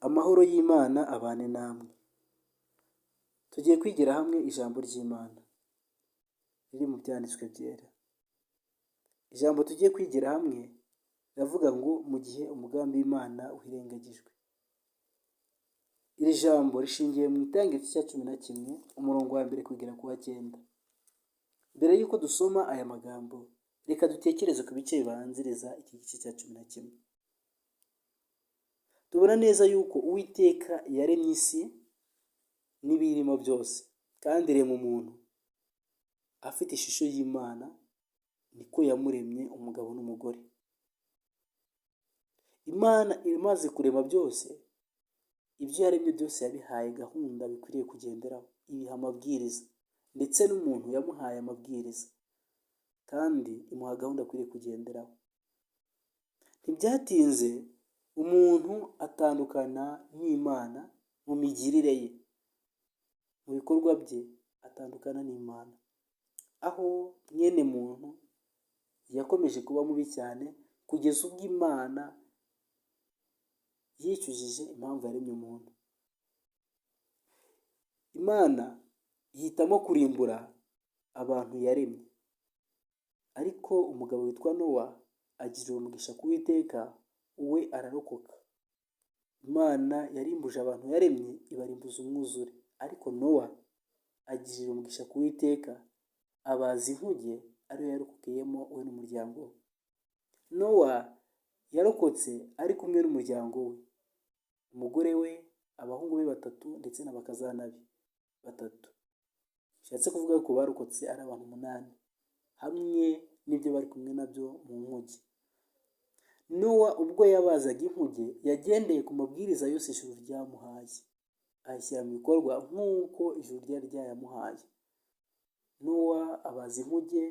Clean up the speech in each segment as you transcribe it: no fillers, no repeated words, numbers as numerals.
Amahoro y'Imana abane namwe. Tugiye kwigira hamwe ijambo ry'Imana riri mu byanditswe byera. Ijambo tugiye kwigira hamwe riravuga ngo mu gihe umugambi w'Imana uhirengagijwe. Iri jambo rishingiye mu Itangiriro cya 11 umurongo wa 1 kugera ku wa 9. Mbere y'uko dusoma aya magambo, reka dutekereze ku bice bibanziriza iki gice cya 11. Tubona neza yuko Uwiteka yaremye isi n'ibirimo byose, kandi rema umuntu afite ishusho y'Imana, niko yamuremye umugabo n'umugore. Imana imaze kurema byose, ibyo yaremye byose yabihaye gahunda bikwiriye kugenderaho, ibiha amabwiriza, ndetse n'umuntu yamuhaye amabwiriza kandi imuha gahunda akwiriye kugenderaho. Ntibyatinze umuntu atandukana n'Imana mu migirire ye, mu bikorwa bye atandukana n'Imana, aho mwene muntu yakomeje kuba mubi cyane kugeza ubwo Imana yicujije impamvu yaremye umuntu. Imana yitamo kurimbura abantu yaremye, ariko umugabo witwa Nowa agirira umugisha ku Uwiteka, we ararokoka. Imana yarimbuje abantu yaremye, ibarimbuza umwuzure, ariko Nowa agirira umugisha ku Uwiteka, abaza inkuge ariyo yarokokeyemo we n'umuryango we. Nowa yarokotse ari kumwe n'umuryango we, umugore we, abahungu be 3 ndetse n'abakazana be 3. Bishatse kuvuga ko barokotse ari abantu 8 hamwe n'ibyo bari kumwe nabyo mu nkuge. Nowa ubwo yabazaga inkuge yagendeye ku mabwiriza yose ijuru ryamuhaye, ayashyira mu bikorwa nk'uko ijuru ryari ryayamuhaye. Nowa abaza inkuge,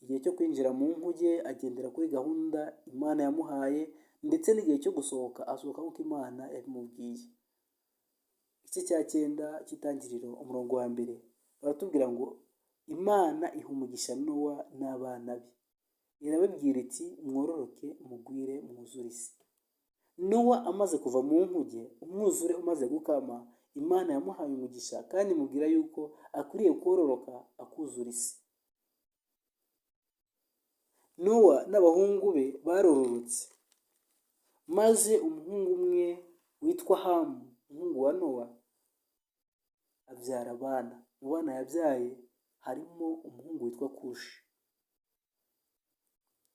igihe cyo kwinjira mu nkuge agendera kuri gahunda Imana yamuhaye, ndetse n'igihe cyo gusohoka asohoka nk'uko Imana yabimubwiye. Igice cya 9 cy'Itangiriro umurongo wa 1 baratubwira ngo Imana iha umugisha Nowa n'abana be, irababwira iti mwororoke mugwire mwuzure isi. Nowa amaze kuva mu nkuge, umwuzure umaze gukama, Imana yamuhaye umugisha kandi imubwira yuko akwiriye kororoka akuzura isi. Nowa n'abahungu be barororotse, maze umuhungu umwe witwa Hamu, umuhungu wa Nowa, abyara abana. Mu bana yabyaye harimo umuhungu witwa Kushi.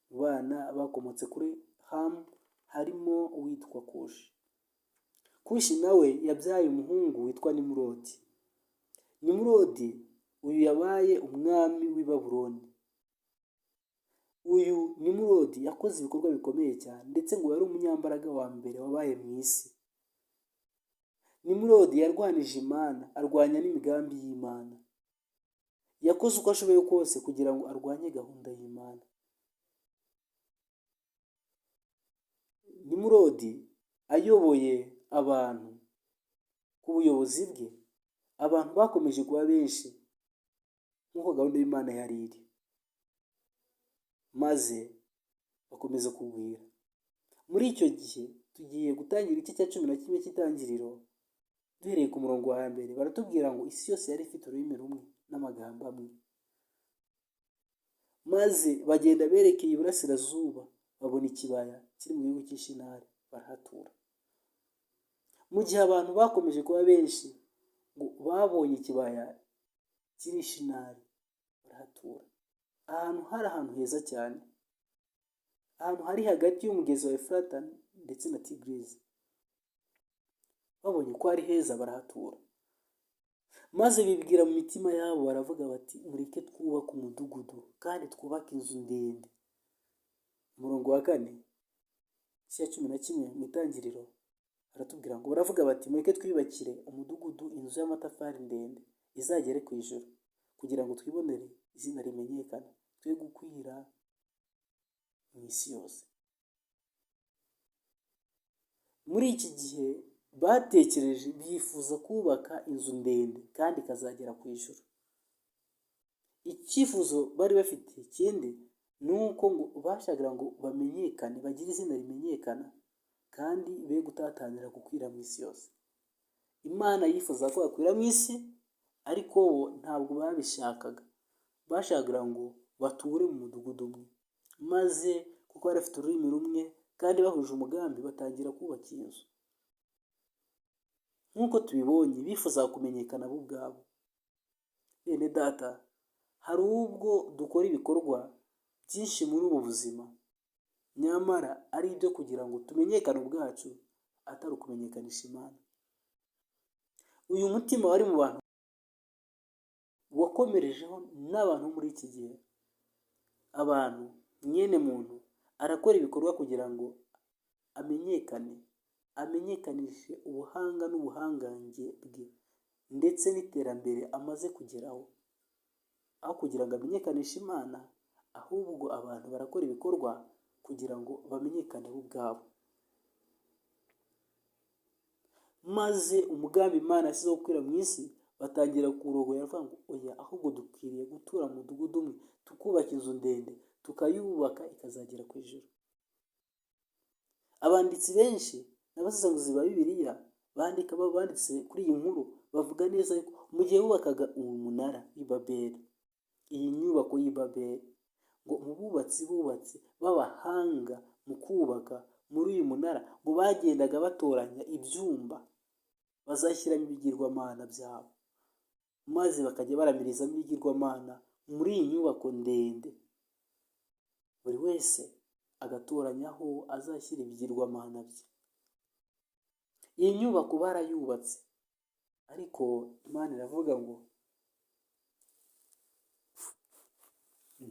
Mu bana bakomotse kuri Hamu harimo uwitwa Kushi. Kushi nawe yabyaye umuhungu witwa Nimurodi. Nimurodi uyu yabaye umwami w'i Babuloni. Uyu Nimurodi yakoze ibikorwa bikomeye cyane, ndetse ngo yari umunyambaraga wa mbere wabaye mu isi. Nimurodi yarwanije Imana, arwanya n'imigambi y'Imana. Yakoze uko ashoboye kose kugira ngo arwanye gahunda y'Imana. Nimurodi ayoboye abantu ku buyobozi bwe, abantu bakomeje kuba benshi nk'uko gahunda y'Imana yari iri, maze bakomeza kugwira. Muri icyo gihe tugiye gutangira igice cya 11 cy'Itangiriro, duhereye ku murongo wa 1. Baratubwira ngo isi yose yari ifite ururimi rumwe n'amagambo amwe. Maze bagenda berekeye iburasirazuba, babona ikibaya kiri mu gihugu cy'Ishinari, barahatura. Mu gihe abantu bakomeje kuba benshi, ngo babonye ikibaya kiri Ishinari, barahatura. Ahantu hari ahantu heza cyane, ahantu hari hagati y'umugezi wa Efurata ndetse na Tigirizi. Babonye ko ari heza, barahatura. Maze bibwira mu mitima yabo, baravuga bati mureke twubake umudugudu kandi twubake inzu ndende. Umurongo wa 4 cya 11 mu Itangiriro baratubwira ngo baravuga bati mureke twibakire umudugudu inzu y'amatafari ndende izagere ku ijuru, kugira ngo twibonere izina rimenyekana, twe gukwira mu isi yose. Muri iki gihe batekereje, bifuza kubaka inzu ndende kandi ikazagera ku ijuru. Icyifuzo bari bafite ikindi ni uko ngo bashakaga ngo bamenyekane, bagire izina rimenyekana, kandi be gutatanira gukwira mu isi yose. Imana yifuza ko bakwira mu isi, ariko bo ntabwo babishakaga. Bashakaga ngo bature mu mudugudu umwe, maze kuko bari bafite ururimi rumwe kandi bahuje umugambi, batangira kubaka iyi nzu. Nk'uko tubibonye, bifuza kumenyekana bo ubwabo. Bene data, hari ubwo dukora ibikorwa byinshi muri ubu buzima, nyamara ari ibyo kugira ngo tumenyekane ubwacu, atari ukumenyekanisha Imana. Uyu mutima wari mu bantu wakomerejeho n'abantu muri iki gihe. Abantu, mwene muntu arakora ibikorwa kugira ngo amenyekanishe ubuhanga n'ubuhangange bwe ndetse n'iterambere amaze kugeraho. Aho kugira ngo amenyekanishe Imana, ahubwo abantu barakora ibikorwa kugira ngo bamenyekane bo ubwabo. Maze umugambi Imana yashyizeho gukwira mu isi batangira kuwurogoya, bavuga ngo oya, ahubwo dukwiriye gutura mu mudugudu umwe, tukubaka inzu ndende, tukayubaka ikazagera ku ijuru. Abanditsi benshi n'abasesenguzi ba Bibiliya banditse kuri iyi nkuru, bavuga neza ko mu gihe bubakaga uwo munara w'i Babeli, iyi nyubako y'i Babeli, ngo mu bubatsi b'abahanga mu kubaka muri uyu munara, ngo bagendaga batoranya ibyumba bazashyiramo ibigirwamana byabo, maze bakajya baramirizamo ibigirwamana muri iyi nyubako ndende. Buri wese agatoranya aho azashyira ibigirwamana bye. Iyi nyubako barayubatse, ariko Imana iravuga ngo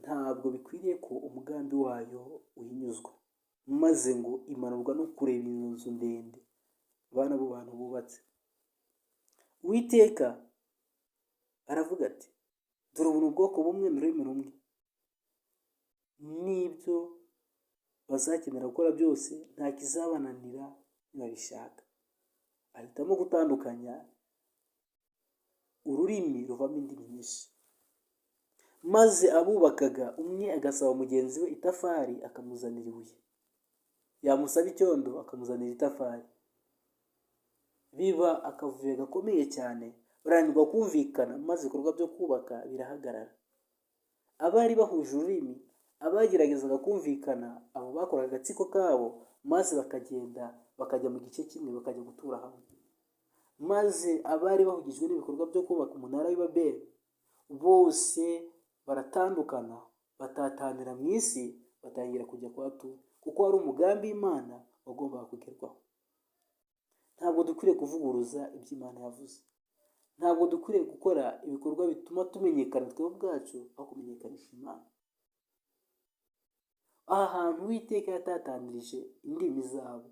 ntabwo bikwiriye ko umugambi wayo uhinyuzwa, maze ngo imanurwa no kureba iyo nzu ndende bana bo bantu bubatse. Uwiteka aravuga ati, dore ubu ni ubwoko bumwe n'ururimi rumwe, n'ibyo bazakenera gukora byose nta kizabananira nibabishaka. Ahitamo gutandukanya ururimi ruvamo indimi nyinshi. Maze abubakaga, umwe agasaba mugenzi we itafari akamuzanira ibuye, yamusaba icyondo akamuzanira itafari. Biba akavuyo gakomeye cyane, barananirwa kumvikana, maze ibikorwa byo kubaka birahagarara. Abari bahuje ururimi, abageragezaga kumvikana, abo bakoraga agatsiko kabo, maze bakagenda bakajya mu gice kimwe, bakajya gutura hamwe. Maze abari bahugijwe n'ibikorwa byo kubaka umunara w'i Babeli bose baratandukana, batatanira mu isi, batangira kujya kuhatura, kuko hari umugambi w'Imana wagombaga kugerwaho. Ntabwo dukwiriye kuvuguruza ibyo Imana yavuze. Ntabwo dukwiriye gukora ibikorwa bituma tumenyekana twebwe ubwacu, aho kumenyekanisha Imana. Aha hantu Uwiteka yatatanirije indimi zabo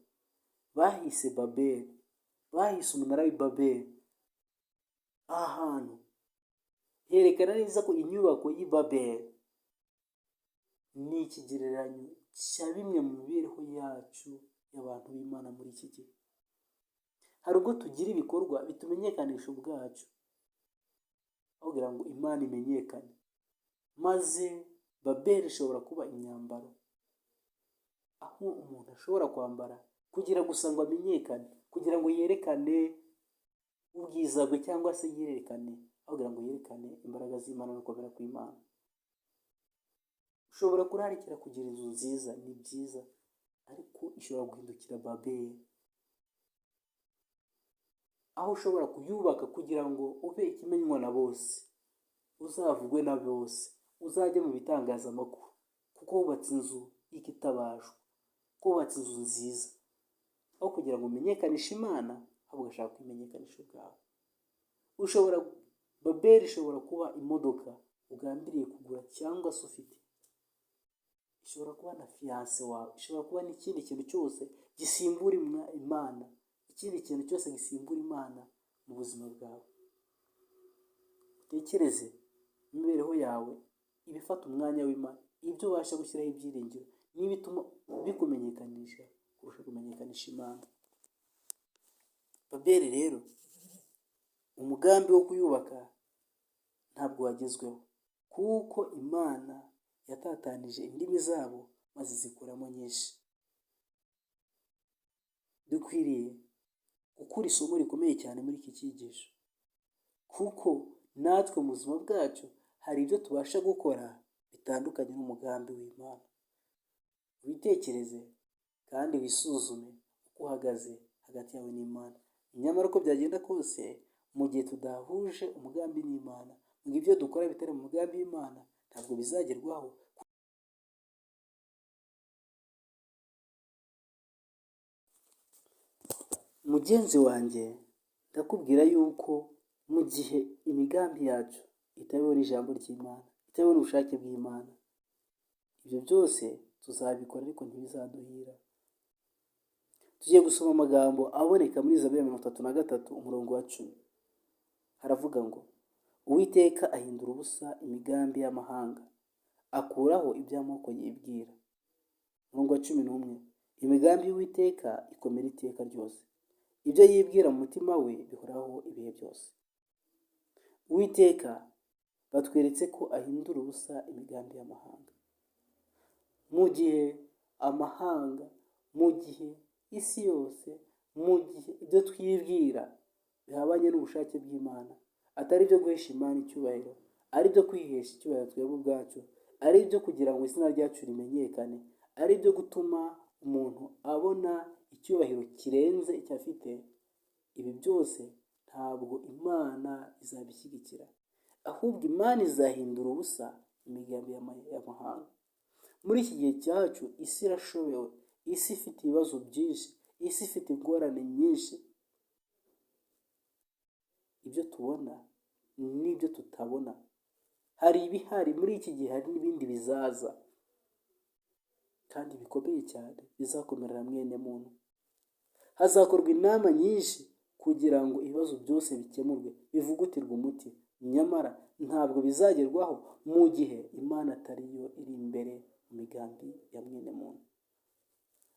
bahise Babeli, bahise umunara w'i Babeli. Aha hantu herekana neza ko inyubako y'i Babeli ni ikigereranyo cya bimwe mu mibereho yacu y'abantu b'Imana muri iki gihe. Hari ubwo tugira ibikorwa bitumenyekanisha ubwacu, aho kugira ngo Imana imenyekane. Maze Babeli ishobora kuba imyambaro, aho umuntu ashobora kwambara kugira gusa ngo amenyekane, kugira ngo yerekane ubwiza bwe, cyangwa se yerekane, aho kugira ngo yerekane imbaraga z'Imana no gukomera kw'Imana. Ushobora kurarikira kugira inzu nziza, ni byiza, ariko ishobora guhindukira Babeli, aho ushobora kuyubaka kugira ngo ube ikimenywa na bose, uzavugwe na bose, uzajye mu bitangazamakuru, kuko wubatse inzu y'ikitabajwa, kuko wubatse inzu nziza, aho kugira ngo umenyekanishe Imana, ahubwo ugashaka kwimenyekanisha ubwawe. Babeli ishobora kuba imodoka ugambiriye kugura cyangwa se ufite, ishobora kuba na fiyanse wawe, ishobora kuba n'ikindi kintu cyose gisimbura Imana, ikindi kintu cyose gisimbura Imana mu buzima bwawe. Utekereze imibereho yawe ibifata umwanya w'Imana, ibyo ubasha gushyiraho ibyiringiro, n'ibituma bikumenyekanisha kurusha kumenyekanisha Imana. Babeli rero, umugambi wo kuyubaka ntabwo wagezweho, kuko Imana yatatanije indimi zabo maze zikuramo nyinshi. dukwiriye gukura isomo rikomeye cyane muri iki cyigisho, kuko natwe mu buzima bwacu hari ibyo tubasha gukora bitandukanye n'umugambi w'Imana. Witekereze kandi wisuzume uko uhagaze hagati yawe n'Imana. Nyamara uko byagenda kose, mu gihe tudahuje umugambi n'Imana, ngo ibyo dukora bitari mu mugambi w'Imana, ntabwo bizagerwaho. Mugenzi wanjye, ndakubwira yuko mu gihe imigambi yacu itabeho n'ijambo ry'Imana, itabeho n'ubushake bw'Imana, ibyo byose tuzabikora ariko ntibizaduhira. Tugiye gusoma amagambo aboneka muri Zaburi 33 umurongo wa 10. Haravuga ngo, Uwiteka ahindura ubusa imigambi y'amahanga, akuraho iby'amoko yibwira. Umurongo wa 11, imigambi y'Uwiteka ikomera iteka ryose, ibyo yibwira mu mutima we bihoraho ibihe byose. Uwiteka batweretse ko ahindura ubusa imigambi y'amahanga. Mu gihe amahanga, mu gihe isi yose, mu gihe ibyo twibwira bihabanye n'ubushake bw'Imana, atari ibyo guhesha Imana icyubahiro, ari ibyo kwihesha icyubahiro twebwe ubwacu, ari ibyo kugira ngo izina ryacu rimenyekane, ari ibyo gutuma umuntu abona icyubahiro kirenze icyo afite, ibi byose ntabwo Imana izabishyigikira. Ahubwo Imana izahindura ubusa imigambi y'amahanga. Muri iki gihe cyacu, isi irashobewe, isi ifite ibibazo byinshi, isi ifite ingorane nyinshi. Ibyo tubona n'ibyo tutabona, hari ibihari muri iki gihe, hari n'ibindi bizaza kandi bikomeye cyane bizakomerera mwene muntu. Hazakorwa inama nyinshi kugira ngo ibibazo byose bikemurwe, bivugutirwe umuti. Nyamara ntabwo bizagerwaho mu gihe Imana atari yo iri imbere mu migambi ya mwene muntu.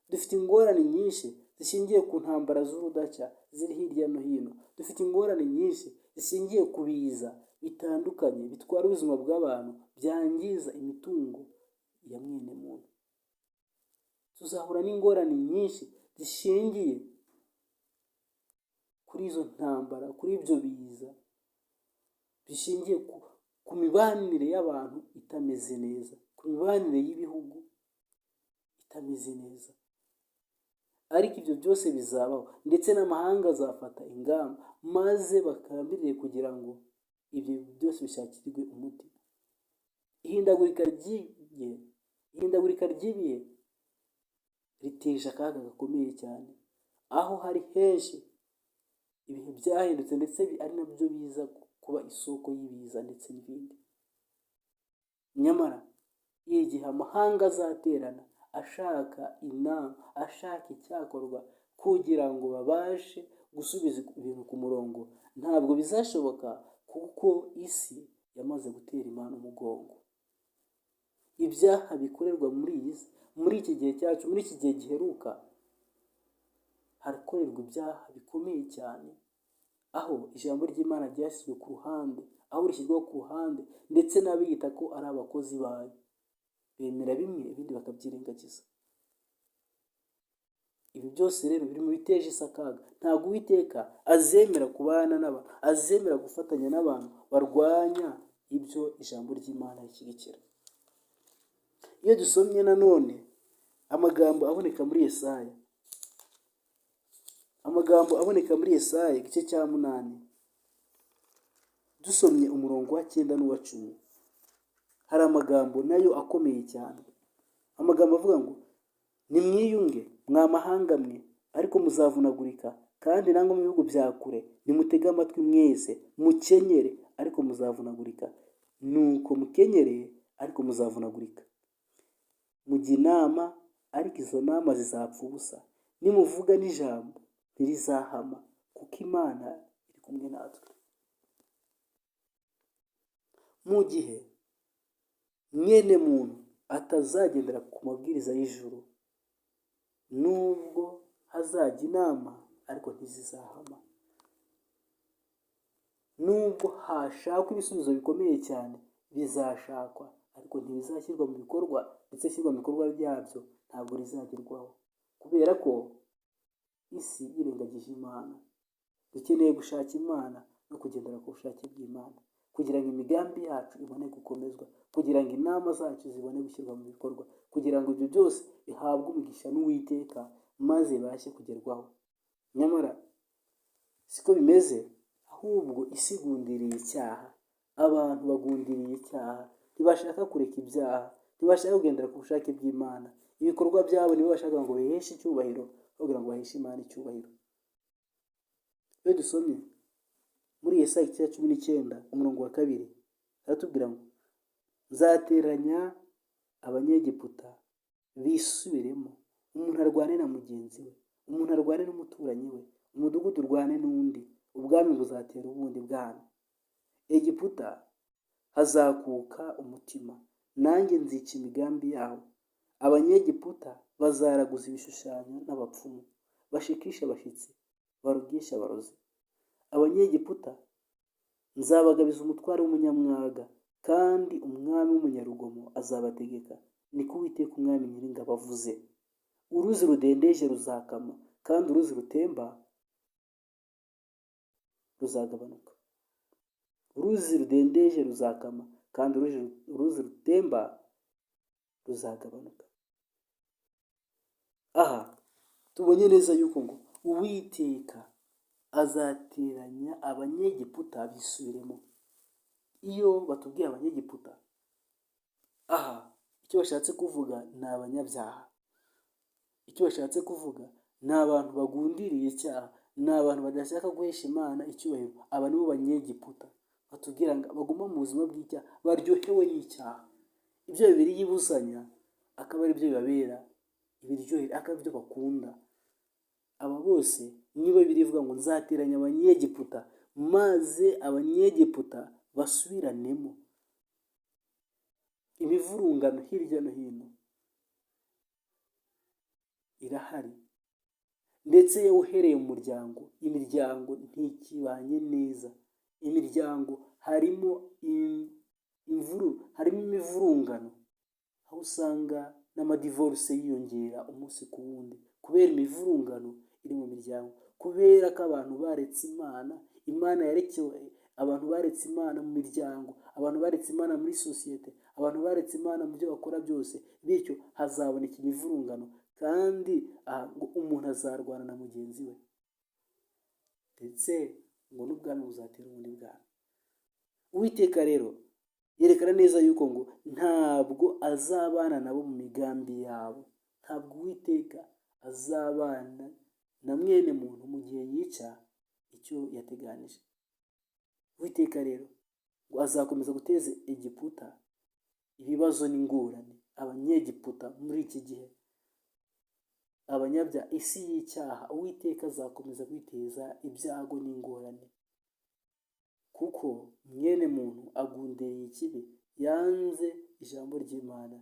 Dufite ingorane nyinshi zishingiye ku ntambara z'urudaca ziri hirya no hino. Dufite ingorane nyinshi zishingiye ku biza bitandukanye bitwara ubuzima bw'abantu, byangiza imitungo ya mwene muntu. Tuzahura n'ingorane nyinshi zishingiye kuri izo ntambara, kuri ibyo biza, bishingiye ku mibanire y'abantu itameze neza, ku mibanire y'ibihugu itameze neza. Ariko ibyo byose bizabaho, ndetse n'amahanga azafata ingamba maze bakambirire kugira ngo ibyo byose bishakirwe umuti. Ihindagurika ry'ibihe riteje akaga gakomeye cyane, aho hari henshi ibihe byahindutse ndetse ari nabyo biza kuba isoko y'ibiza ndetse n'ibindi. Nyamara igihe amahanga azaterana ashaka inama, ashaka icyakorwa kugira ngo babashe gusubiza ibintu ku murongo, ntabwo bizashoboka kuko isi yamaze gutera Imana umugongo. Ibyaha bikorerwa muri iki gihe cyacu, muri iki gihe giheruka, harakorerwa ibyaha bikomeye cyane, aho ijambo ry'Imana ryashyizwe ku ruhande, aho rishyirwaho ku ruhande, ndetse n'abiyita ko ari abakozi bayo bemera bimwe, ibindi bakabyirengagiza. Ibi byose rero biri mu biteje isi akaga. Ntabwo Uwiteka azemera kubana n'abantu, azemera gufatanya n'abantu barwanya ibyo ijambo ry'Imana rishyigikira. Iyo dusomye nanone amagambo aboneka muri Yesaya, igice cya 8, dusomye umurongo wa 9 n'uwa 10, hari amagambo nayo akomeye cyane. Amagambo avuga ngo, nimwiyunge mwa mahanga mwe, ariko muzavunagurika, kandi namwe mu bihugu bya kure nimutege amatwi mwese, mukenyere ariko muzavunagurika. Nuko mukenyereye ariko muzavunagurika. Mujya inama ariko izo nama zizapfa ubusa, nimuvuga n'ijambo ntirizahama, kuko Imana iri kumwe natwe. Mu gihe mwene muntu atazagendera ku mabwiriza y'ijuru, nubwo hazajya inama ariko ntizizahama, nubwo hashakwa ibisubizo bikomeye cyane bizashakwa, ariko ntibizashyirwa mu bikorwa, ndetse ishyirwa mu bikorwa ryabyo ntabwo rizagerwaho, kubera ko isi yirengagije Imana. Dukeneye gushaka Imana no kugendera ku bushake bw'Imana kugira ngo imigambi yacu ibone gukomezwa, kugira ngo inama zacu zibone gushyirwa mu bikorwa, kugira ngo ibyo byose bihabwe umugisha n'Uwiteka maze bibashe kugerwaho. Nyamara siko bimeze, ahubwo isi igundiriye icyaha. Abantu bagundiriye icyaha, ntibashaka kureka ibyaha, ntibashaka kugendera ku bushake bw'Imana. Ibikorwa byabo nibo bashaka ngo biheshe icyubahiro, kugira ngo baheshe Imana icyubahiro. Iyo dusomye muri Yesaya 19:2 haratubwira ngo nzateranya abanyegiputa bisubiremo, umuntu arwane na mugenzi we, umuntu arwane n'umuturanyi we, umudugudu urwane n'undi, ubwami buzatera ubundi bwami. Egiputa hazakuka umutima, nanjye nzica imigambi yawo. Abanyegiputa bazaraguza ibishushanyo n'abapfumu, bashikisha abashyitsi, barugisha abarozi. Abanyegiputa nzabagabiza umutware w'umunyamwaga, kandi umwami w'umunyarugomo azabategeka, niko Uwiteka umwami Nyiringabo avuze. Uruzi rudendeje ruzakama, kandi uruzi rutemba ruzagabanuka. Uruzi rudendeje ruzakama, kandi uruzi rutemba ruzagabanuka. Aha tubonye neza yuko ngo Uwiteka azateranya abanyegiputa bisubiremo. Iyo batubwiye abanyegiputa, aha icyo bashatse kuvuga ni abanyabyaha. Icyo bashatse kuvuga ni abantu bagundiriye icyaha, ni abantu badashaka guhesha Imana icyubahiro. Aba nibo banyegiputa. Batubwira ngo baguma mu buzima bw'icyaha, baryohewe n'icyaha. Ibyo Bibiliya ibuzanya akaba ari byo bibabera ibiryohera, akaba ari byo bakunda. Aba bose nibo Bibiliya ivuga ngo nzateranya abanyegiputa, maze abanyegiputa basubiranemo. Imivurungano hirya no hino irahari, ndetse iyo uhereye mu muryango, imiryango ntikibanye neza. Imiryango harimo imivurungano, aho usanga n'amadivorce yiyongera umunsi ku wundi kubera imivurungano iri mu miryango, kubera ko abantu baretse Imana. Imana yarekewe, abantu baretse Imana mu miryango, abantu baretse Imana muri sosiyete, abantu baretse Imana mu byo bakora byose. Bityo hazaboneka imivurungano, kandi ngo umuntu azarwana na mugenzi we, ndetse ngo n'ubwami buzatera ubundi bwami. Uwiteka rero yerekana neza yuko ngo ntabwo azabana nabo mu migambi yabo. Ntabwo Uwiteka azabana na mwene muntu mu gihe yica icyo yateganije. Uwiteka rero ngo azakomeza guteza Egiputa ibibazo n'ingorane. Abanyegiputa muri iki gihe, abanyabyaha, isi y'icyaha, Uwiteka azakomeza kwiteza ibyago n'ingorane, kuko mwene muntu agundiriye ikibi, yanze ijambo ry'Imana.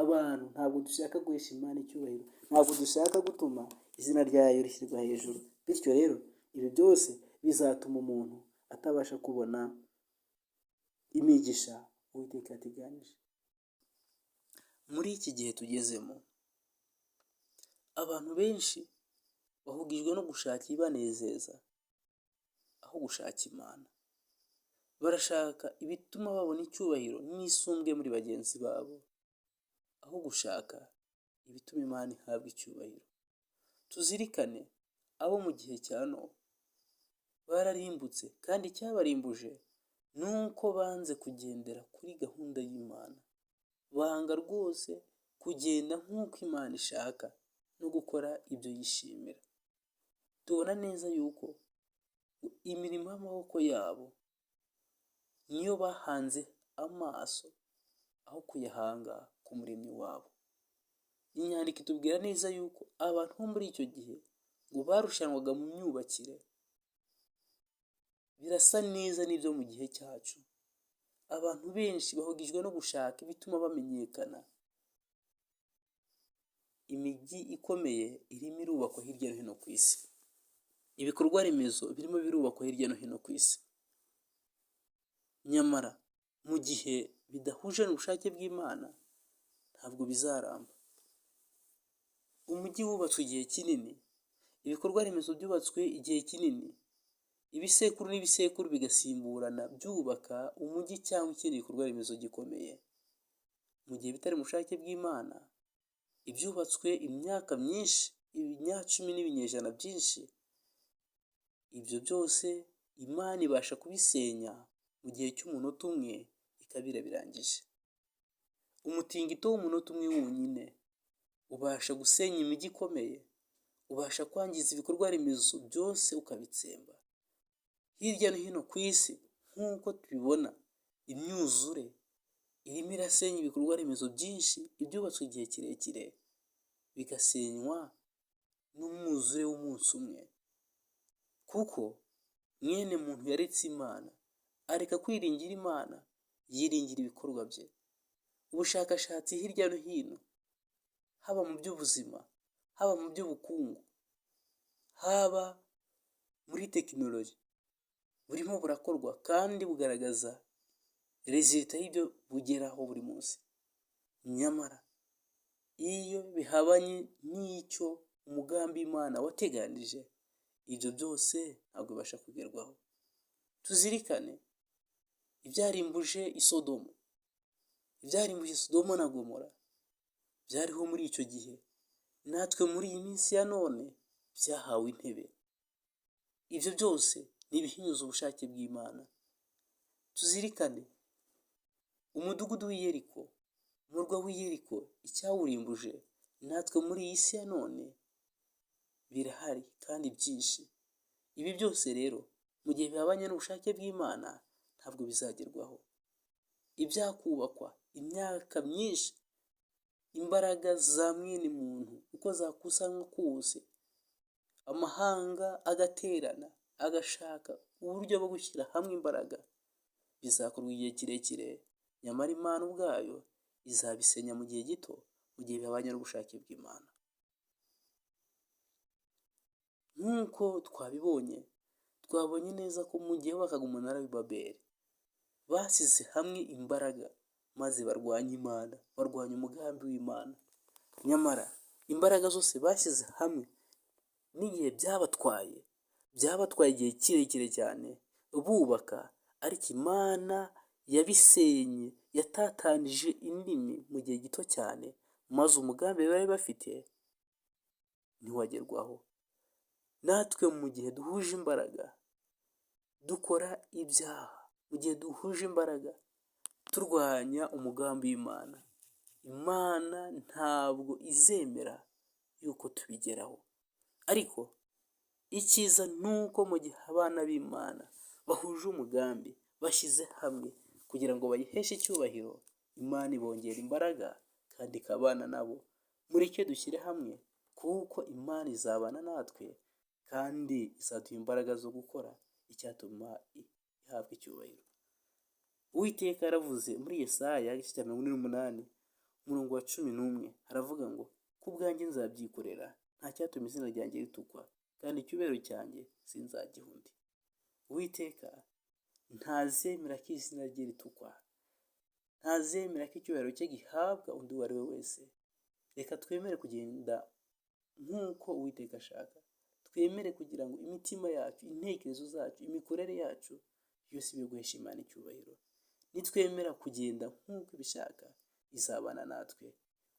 Abantu ntabwo dushaka guhesha Imana icyubahiro, ntabwo dushaka gutuma izina ryayo rishyirwa hejuru. Bityo rero ibi byose bizatuma umuntu atabasha kubona imigisha Uwiteka yateganije. Muri iki gihe tugezemo, abantu benshi bahugijwe no gushaka ibibanezeza aho gushaka Imana. Barashaka ibituma babona icyubahiro n'isumbwe muri bagenzi babo, aho gushaka ibituma Imana ihabwa icyubahiro. Tuzirikane abo mu gihe cya Nowa bararimbutse, kandi icyabarimbuje ni uko banze kugendera kuri gahunda y'Imana. Banga rwose kugenda nk'uko Imana ishaka no gukora ibyo yishimira. Tubona neza yuko imirimo y'amaboko yabo niyo bahanze amaso aho kuyahanga ku muremyi wabo. Inyandiko itubwira neza yuko abantu bo muri icyo gihe ngo barushanwaga mu myubakire. Birasa neza n'ibyo mu gihe cyacu. Abantu benshi bahugijwe no gushaka ibituma bamenyekana. Imijyi ikomeye irimo irubakwa hirya no hino ku isi. Ibikorwa remezo birimo birubakwa hirya no hino ku isi. Nyamara mu gihe bidahuje n'ubushake bw'Imana, ntabwo bizaramba. Umujyi wubatswe igihe kinini, ibikorwa remezo byubatswe igihe kinini, ibisekuru n'ibisekuru bigasimburana byubaka umujyi cyangwa ikindi gikorwa remezo gikomeye. Mu gihe bitari mu bushake bw'Imana, ibyubatswe imyaka myinshi, ibinyacumi n'ibinyejana byinshi, ibyo byose Imana ibasha kubisenya mu gihe cy'umunota umwe, ikabira birangije. Umutingito w'umunota umwe wonyine ubasha gusenya imijyi ikomeye, ubasha kwangiza ibikorwa remezo byose ukabitsemba. Hirya no hino ku isi nk'uko tubibona, imyuzure irimo irasenya ibikorwa remezo byinshi, ibyubatswe igihe kirekire bigasenywa n'umwuzure w'umunsi umwe. Kuko mwene muntu yaretse Imana, areka kwiringira Imana, yiringira ibikorwa bye. Ubushakashatsi hirya no hino, haba mu by'ubuzima, haba mu by'ubukungu, haba muri tekinoloji, burimo burakorwa kandi bugaragaza resulta y'ibyo bugeraho buri munsi. Nyamara iyo bihabanye n'icyo umugambi Imana wateganije, ibyo byose ntabwo bibasha kugerwaho. Tuzirikane ibyarimbuje Isodomu, ibyarimbuje Sodomu na Gomora byariho muri icyo gihe, natwe muri iyi minsi ya none byahawe intebe. Ibyo byose ni ibihinyuza ubushake bw'Imana. Tuzirikane umudugudu w'i Yeriko, umurwa w'i Yeriko, icyawurimbuje, natwe muri iyi si ya none birahari kandi byinshi. Ibi byose rero mu gihe bihabanye n'ubushake bw'Imana ntabwo bizagerwaho. Ibyakubakwa imyaka myinshi, imbaraga za mwene muntu uko zakusanywa kose, amahanga agaterana agashaka uburyo bwo gushyira hamwe imbaraga, bizakorwa igihe kirekire, nyamara Imana ubwayo izabisenya mu gihe gito, mu gihe bihabanye n'ubushake bw'Imana. Nk'uko twabonye neza ko mu gihe bubakaga umunara w'i Babeli, basize hamwe imbaraga maze barwanya Imana, barwanya umugambi w'Imana. Nyamara imbaraga zose bashyize hamwe n'igihe byabatwaye igihe kirekire cyane bubaka, ariko Imana yabisenye, yatatanije indimi mu gihe gito cyane, maze umugambi bari bafite ntiwagerwaho. Natwe mu gihe duhuje imbaraga dukora ibyaha, mu gihe duhuje imbaraga turwanya umugambi w'Imana, Imana ntabwo izemera yuko tubigeraho. Ariko icyiza ni uko mu gihe abana b'Imana bahuje umugambi, bashyize hamwe kugira ngo bayiheshe icyubahiro, Imana ibongera imbaraga kandi ikabana nabo. Mureke dushyire hamwe, kuko Imana izabana natwe kandi izaduha imbaraga zo gukora icyatuma ihabwa icyubahiro. Uwiteka yaravuze muri Yesaya igice cya 48 umurongo wa 11, haravuga ngo ku bwanjye nzabyikorera, nta cyatuma izina ryanjye ritukwa, kandi icyubahiro cyanjye sinzagiha undi. Uwiteka ntazemera ko izina rye ritukwa, ntazemera ko icyubahiro cye gihabwa undi uwo ari we wese. Reka twemere kugenda nk'uko Uwiteka ashaka, twemere kugira ngo imitima yacu, intekerezo zacu, imikorere yacu yose ibe guhesha Imana icyubahiro. Nitwemera kugenda nk'uko ibishaka, izabana natwe,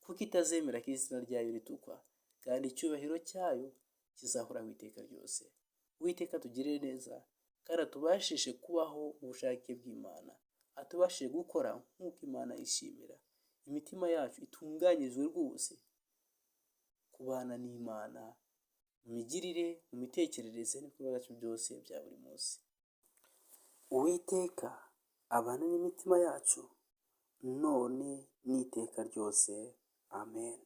kuko itazemera ko izina ryayo ritukwa, kandi icyubahiro cyayo kizahoraho iteka ryose. Uwiteka atugirire neza kandi atubashishe kubaho mu bushake bw'Imana, atubashije gukora nk'uko Imana yishimira, imitima yacu itunganyirizwe rwose kubana n'Imana mu migirire, mu mitekerereze n'ibikorwa byacu byose bya buri munsi. Uwiteka abane n'imitima yacu none n'iteka ryose. Amen.